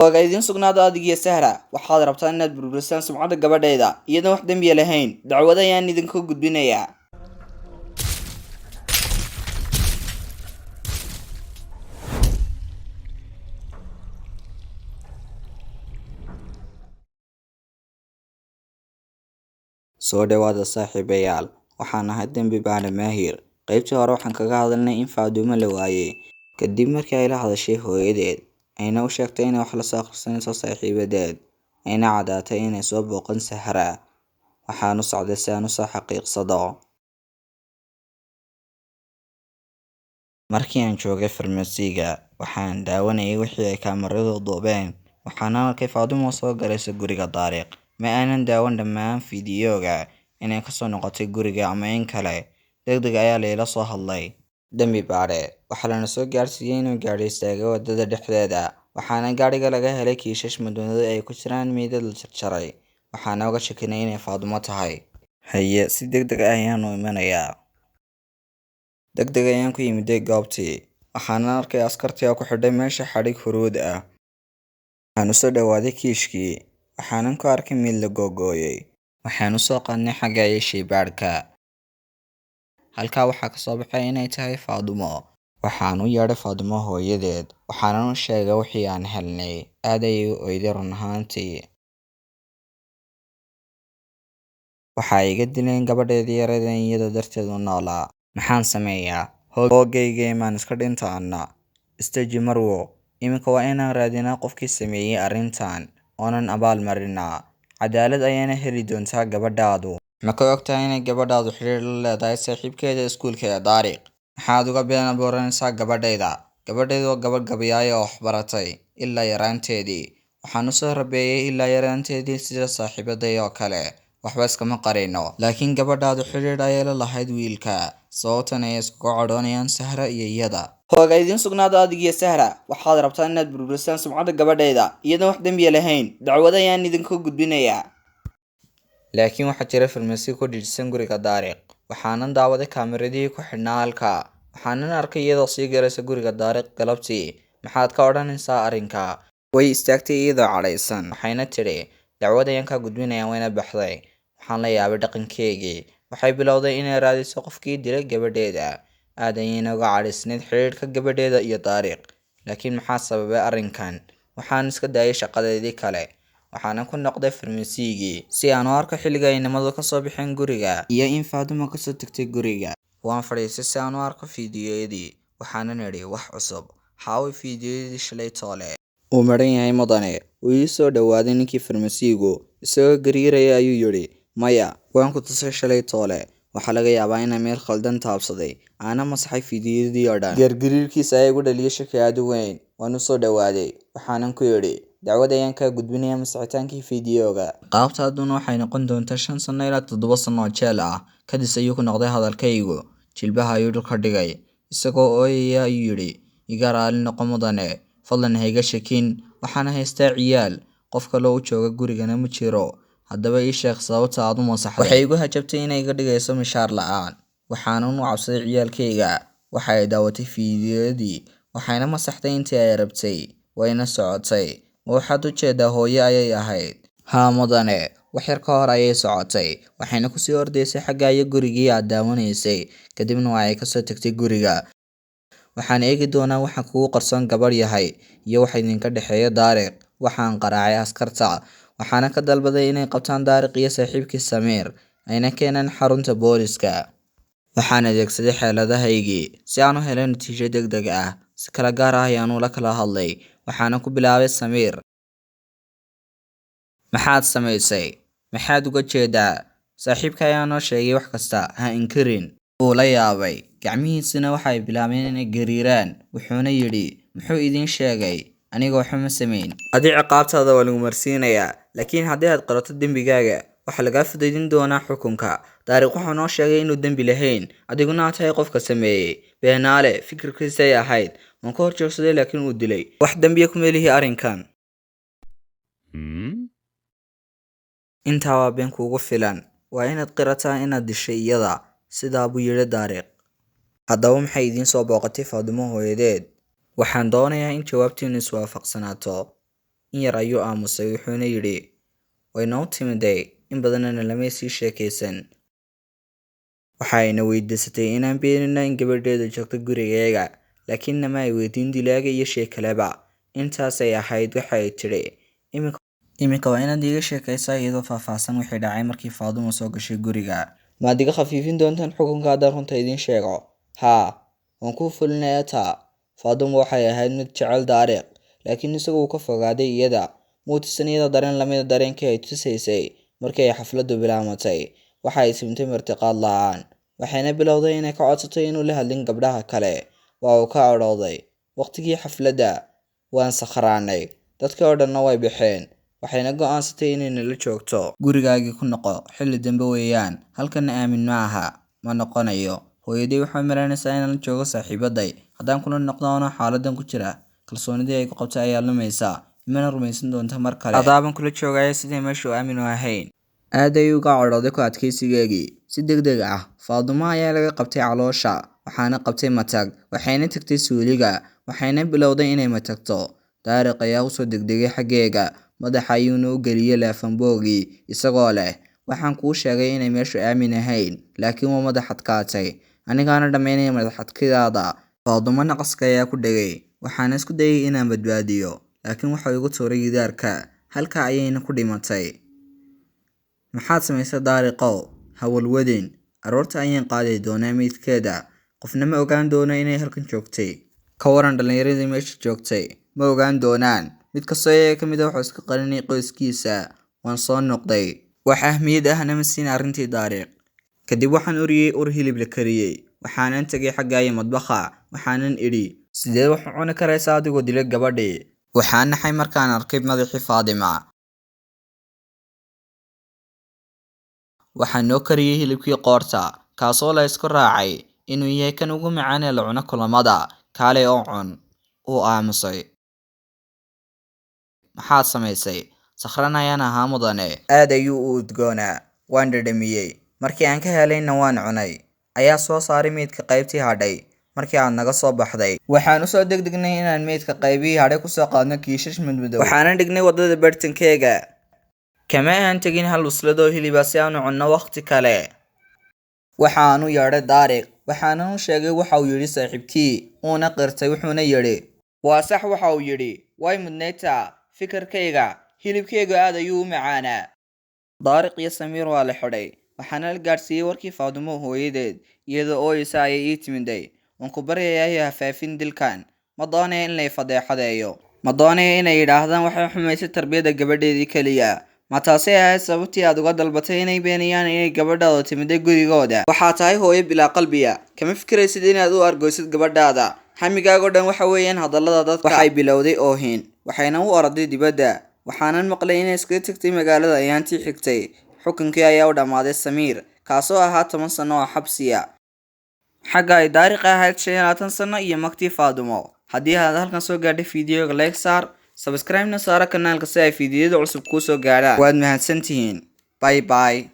Waa idin sugnaado adigiyo Sahra waxaad rabtaan inaad burburisaan sumcadda gabadheeda iyadoo wax dambi lahayn dacwada ayaan idinku gudbinayaa. soo dhawaada saaxiibayaal, waxaan ahay dambi baana maahir. Qaybtii hore waxaan kaga hadalnay in Faadumo la waayay kadib markii ay la hadashay hooyadeed ayna u sheegtay inay wax la soo akhrisanayso saaxiibadeed ayna cadaatay inay soo booqan Sahra. waxaanu socday si aan u soo xaqiiqsado. Markii aan joogay farmasiga waxaan daawanayay wixii ay kaamiradu duubeen, waxaana arkay Faadumo soo galaysa guriga Daariq. ma aanan daawan dhammaan fiidiyooga inay kasoo noqotay guriga ama in kale. degdeg ayaa layla soo hadlay dambi baadhe. waxaa lana soo gaarsiiyey inuu gaadhi istaagay wadada dhexdeeda, waxaana gaadhiga laga helay kiishash madooday ay ku jiraan meydad la jarjaray. waxaana uga shakinay inay Faadumo tahay. haye si degdeg ah ayaanu imanayaa. degdeg ayaan ku yimiday goobtii, waxaana arkay askartii oo ku xidhay meesha xadhig huruud ah. waxaan usoo dhawaaday kiishkii, waxaanan ku arkay mid la googooyay. waxaan usoo qaadnay xagga iyo shaybaadhka. halkaa waxaa kasoo baxay inay tahay Faadumo. waxaan u yeedhay Faadumo hooyadeed, waxaanan u sheegay wixii aan helnay. aad ayay u oyday run ahaantii. waxaa iga dileen gabadheedii yareed iyada darteed u noolaa. maxaan sameeyaa? hoogayga maan iska dhintaana. istaji marwo, iminka waa inaan raadinaa qofkii sameeyey arrintan oonan abaal marinaa. cadaalad ayaana heli doontaa gabadhaadu. ma ka ogtahay inay gabadhaadu xiriir la leedahay saaxiibkeeda iskuulka ee Daariq? maxaad uga been abuuranaysaa gabadhayda? gabadhaydu waa gabadh gabayaaya oo waxbaratay ilaa yaraanteedii. waxaan usoo rabeeyay ilaa yaraanteedii sida saaxiibaday oo kale. waxba iskama qarino. laakiin gabadhaadu xiriir ayay la lahayd wiilka, sababtan ayay iskuga cadhoonayaan Sahra iyo iyada. Waa idin sugnaado adigiyo Sahra waxaad rabtaan inaad burburisaan sumcadda gabadheeda iyadoo wax dambi lahayn dacwada ayaan idinku gudbinayaa. laakiin waxaa jira farmasi ku dhijisan guriga Daariq. waxaanan daawaday kaamiradii ku xidhnaa halka. waxaanan arkay iyadoo sii galaysa guriga Daariq galabtii. maxaad ka odhanaysaa arrinka? way istaagtay iyadoo cadhaysan, waxayna tidhi dacwad ayaan kaa gudbinayaa wayna baxday. waxaan la yaabay dhaqankeygii. waxay bilowday inay raadiso qofkii dilay gabadheeda. aad ayayna uga cadhaysnayd xidhiidhka gabadheeda iyo Daariq. laakiin maxaa sababay arrinkan? waxaan iska daayay shaqadeedii kale, waxaana ku noqday farmasigii si aan u arko xilliga ay nimadu kasoo baxeen guriga iyo in Faadumo kasoo tagtay guriga. waan fadhiistay si aan u arko fiidiyoyadii, waxaana nidhi wax cusub. xaaway fiidiyoyadii shalay toole. uu maran yahay mudane. wuu ii soo dhowaaday ninkii farmasigu, isagoo gariiraya ayuu yidhi maya, waan ku tusay shalay toole. waxaa laga yaabaa inaan meel khaldan taabsaday. aana masaxay fiidiyadii oo dhan. gargariirkiisa ayaa igu dhaliyay shaki aad u weyn. waan usoo dhowaaday, waxaanan ku yidhi dacwad ayaan kaa gudbinayaa masixitaankii fiidiyooga. qaabtaaduna waxay noqon doontaa 5 sano ilaa 7 sano oo jeel ah. kadis ayuu ku noqday hadalkaygu. jilbaha ayuu dhulka dhigay, isagoo ooyaya ayuu yidhi iga raali noqo mudane, fadlan ha iga shakin. waxaana haystaa ciyaal, qof kaloo u jooga gurigana ma jiro. haddaba ii sheeg sababta aad u masaxday. waxay igu hajabtay inay iga dhigayso mishaar la'aan. waxaanan u cabsaday ciyaalkayga. waxa ay daawatay fiidiyadii, waxayna masaxday intii ay rabtay, wayna socotay. ma waxaad u jeedaa hooyo ayay ahayd? haa mudane, wax yar ka hor ayay socotay, waxayna kusii ordaysay xagga iyo gurigii aad daawanaysay. kadibna waa ay kasoo tagtay guriga. waxaan eegi doonaa waxa kugu qarsoon gabadh yahay iyo waxa idinka dhexeeya Daariq. waxaan qaraacay askarta, waxaana ka dalbaday inay qabtaan Daariq iyo saaxiibkii Samiir ayna keenaan xarunta booliska. waxaan adeegsaday xeeladahaygii si aan u helo natiijo degdeg ah. si kala gaar ah ayaan ula kala hadlay, waxaana ku bilaabay Samiir. maxaad samaysay? maxaad uga jeedaa? saaxiibka ayaa noo sheegay wax kasta, ha inkirin. wuu la yaabay, gacmihiisina waxay bilaabeen inay gariiraan. wuxuuna yidhi muxuu idiin sheegay? aniga waxba ma samayn. adii ciqaabtaada waa lagu marsiinayaa, laakiin haddii aad qirato dembigaaga waxaa lagaa fudaydin doonaa xukunka. Daariq wuxuu noo sheegay inuu dembi lahayn, adiguna aad tahay qofka sameeyey. beenaale fikirkiisay ahayd. waan ka horjoogsaday laakiin uu dilay. wax dembiya kuma lihi arrinkan. intaa waa been kuugu filan. waa inaad qirataa inaad dishay iyada. sidaa buu yidhi Daariq. haddaba maxay idiin soo booqatay Faadumo hooyadeed? waxaan doonayaa in jawaabtiinu iswaafaqsanaato. In yar ayuu aamusay wuxuuna yidhi, way noo timiday in badanna lama sii sheekaysan. Waxayna weydiisatay inaan beenino in gabadheedu joogto gurigeega, laakiin nama ay weydiin dilaaga iyo shay kaleba. Intaasay ahayd waxay tidhi, iminka waa inaad iiga sheekaysaa iyadoo faahfaahsan wixii dhacay markii Faadumo soo gashay guriga. Maad iga khafiifin doontaan xukunka haddaan runta idiin sheego? Haa, waan kuu fulinayaa taa. Faadumo waxay ahayd mid jecel Daariq, laakiin isagu wuu ka fogaaday iyada. Muutisan iyada dareen lamida dareenkii ay tusaysay markii ay xafladdu bilaabatay. Waxa ay simtay martiqaad la'aan, waxayna bilowday inay ka codsato inuu la hadlin gabdhaha kale. Waa uu ka cadhooday. Waqtigii xafladda waan sakhraanay, dadkii oo dhanna way baxeen. Waxayna go'aansatay inay nala joogto. Gurigaagii ku noqo, xilli dambe weeyaan, halkana aamin ma aha, ma noqonayo. Hooyaday waxay malaynaysaa inaan la joogo saaxiibaday, haddaan kula noqdo xaaladan ku jira. Kalsoonidii ay ku qabtay ayaa lumaysa, imana rumaysan doonta mar kale. Adaaban kula joogaya sidii meeshu aamin u ahayn. Aad ayuu uga cadhooday ku adkaysigeegii. Si degdeg ah, Faadumo ayaa laga qabtay caloosha, waxaana qabtay matag. Waxayna tagtay suuliga, waxayna bilowday inay matagto. Daariq ayaa u soo degdegay xaggeega, madaxa ayuuna u geliyay laafanboogii, isagoo leh, waxaan kuu sheegay inay meeshu aamin ahayn, laakiin waa madax adkaatay. Anigaana dhammaynaya madaxadkidaada. Faadumo naqaska ayaa ku dhegay, waxaana isku dayay inaan badbaadiyo, laakiin waxa igu tuuray gidaarka. Halka ayayna ku dhimatay. Maxaad samaysay Daariqow? Ha walwadin. Aroorta ayaan qaadi doonaa meydkeeda. Qofna ma ogaan doono inay halkan joogtay. Ka waran dhallinyaradii meesha joogtay? Ma ogaan doonaan. Mid kastoo iyaga ka mid ah wuxuu iska qarinay qoyskiisa. Waan soo noqday. Wax ahmiyad ahna ma siin arrintii Daariq. Kadib waxaan uriyay ur hilib la kariyay. Waxaanan tagay xaggaayo madbaxa. Waxaanan idhi, sideed wax u cuni karaysaa adigoo dilay gabadhii? Waxaan naxay markaan arkay madaxii Faadima. Waxaan noo kariyay hilibkii qoorta, kaasoo la isku raacay inuu yahay kan ugu macaan ee la cuno kulamada. Kaalay oo cun. Uu aamusay. Maxaad samaysay? Sakhran ayaan ahaa mudane. Aad ayuu u udgoonaa. Waan dhadhamiyey. Markii aan ka helayna waan cunay. Ayaa soo saaray meydka qaybtii hadhay. Markii aad naga soo baxday, waxaan u soo degdegnay inaan meydka qaybihii hadhay ku soo qaadno kiishash madmadow. waxaanan dhignay waddada bartankeega. Kama aan tegin hal usladoo hiliba si aanu cunno waqti kale. Waxaanu yeedhay Daariq, waxaanan u sheegay waxa uu yidhi saaxiibkii, uuna qirtay wuxuuna yidhi, waa sax waxa uu yidhi, way mudnaytaa, fikirkayga, hilibkayga aad ayuu u macaanaa. Daariq iyo Samiir waa la xidhay, waxaana la gaadhsiiyey warkii Faadumo hooyadeed, iyadoo ooyaysa ayay ii timiday. Waan ku baryayaa ha faafin dilkan, ma doonaya in lay fadeexadeeyo, ma doonaya inay yidhaahdaan waxay xumaysay tarbiyadda gabadheedii keliya. Ma taasay ahayd sababtii aad uga dalbatay inay beeniyaan inay gabadhaadu timiday gurigooda? Waxaa tahay hooyo bilaa qalbiya, kama fikiraysid inaad u argoysid gabadhaada. Hamigaago dhan waxa weeyaan hadallada dadka. Waxay bilowday oohin, waxayna u orday dibadda. Waxaanan maqlay inay iskaga tagtay magaalada ayaantii xigtay. Xukunkii ayaa u dhammaaday Samiir, kaasoo ahaa 10 sano oo xabsiya. Xagga ay Daariq ahayd 25 sano iyo magtii Faadumo. Haddii aad halkan soo gaadhay fiidiyoga like saar, subscribe na saara kanaalka si ay fiidiyada cusub kuu soo gaadhaan. Waad mahadsantihiin. Bye bye.